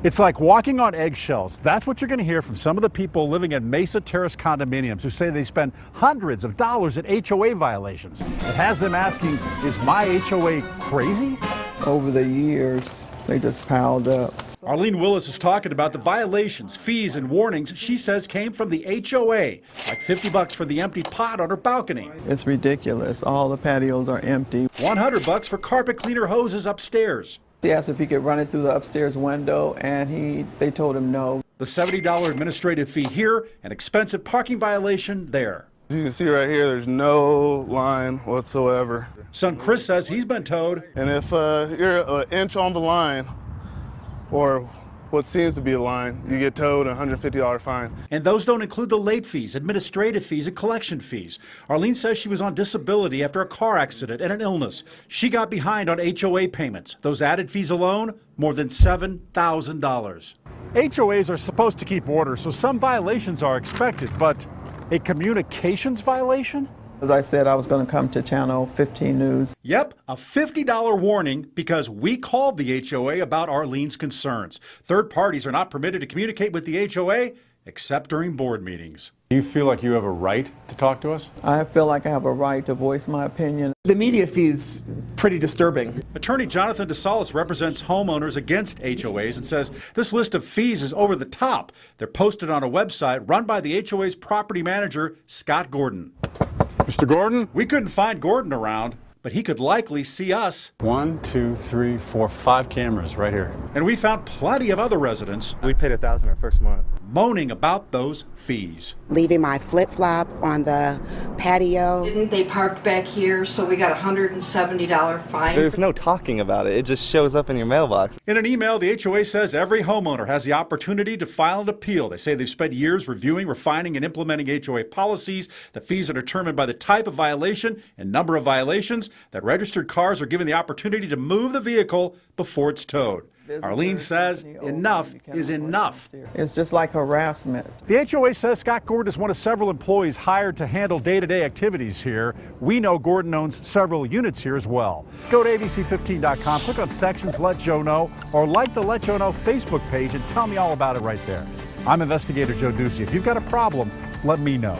It's like walking on eggshells. That's what you're going to hear from some of the people living in Mesa Terrace condominiums who say they spend hundreds of dollars in HOA violations. It has them asking, is my HOA crazy? Over the years, they just piled up. Arlene Willis is talking about the violations, fees, and warnings she says came from the HOA, like $50 for the empty pot on her balcony. It's ridiculous. All the patios are empty. $100 for carpet cleaner hoses upstairs. He asked if he could run it through the upstairs window, and they told him no. The $70 administrative fee here, an expensive parking violation there. As you can see right here, there's no line whatsoever. Son Chris says he's been towed. And if you're an inch on the line, or what seems to be a line, you get towed a $150 fine. And those don't include the late fees, administrative fees, and collection fees. Arlene says she was on disability after a car accident and an illness. She got behind on HOA payments. Those added fees alone, more than $7,000. HOAs are supposed to keep order, so some violations are expected, but a communications violation? As I said, I was going to come to Channel 15 News. Yep, a $50 warning because we called the HOA about Arlene's concerns. Third parties are not permitted to communicate with the HOA except during board meetings. Do you feel like you have a right to talk to us? I feel like I have a right to voice my opinion. The media fee is pretty disturbing. Attorney Jonathan DeSalis represents homeowners against HOAs and says this list of fees is over the top. They're posted on a website run by the HOA's property manager, Scott Gordon. Mr. Gordon? We couldn't find Gordon around, but he could likely see us. 1, 2, 3, 4, 5 cameras right here. And we found plenty of other residents We paid $1,000 our first month. moaning about those fees. Leaving my flip-flop on the patio. They parked back here, so we got a $170 fine. There's no talking about it. It just shows up in your mailbox. In an email, the HOA says every homeowner has the opportunity to file an appeal. They say they've spent years reviewing, refining, and implementing HOA policies. The fees are determined by the type of violation and number of violations. That registered cars are given the opportunity to move the vehicle before it's towed. Arlene says enough is enough. It's just like harassment. The HOA says Scott Gordon is one of several employees hired to handle day-to-day activities here. We know Gordon owns several units here as well. Go to abc15.com, click on sections, let Joe know, or like the Let Joe Know Facebook page and tell me all about it right there. I'm investigator Joe Ducey. If you've got a problem, let me know.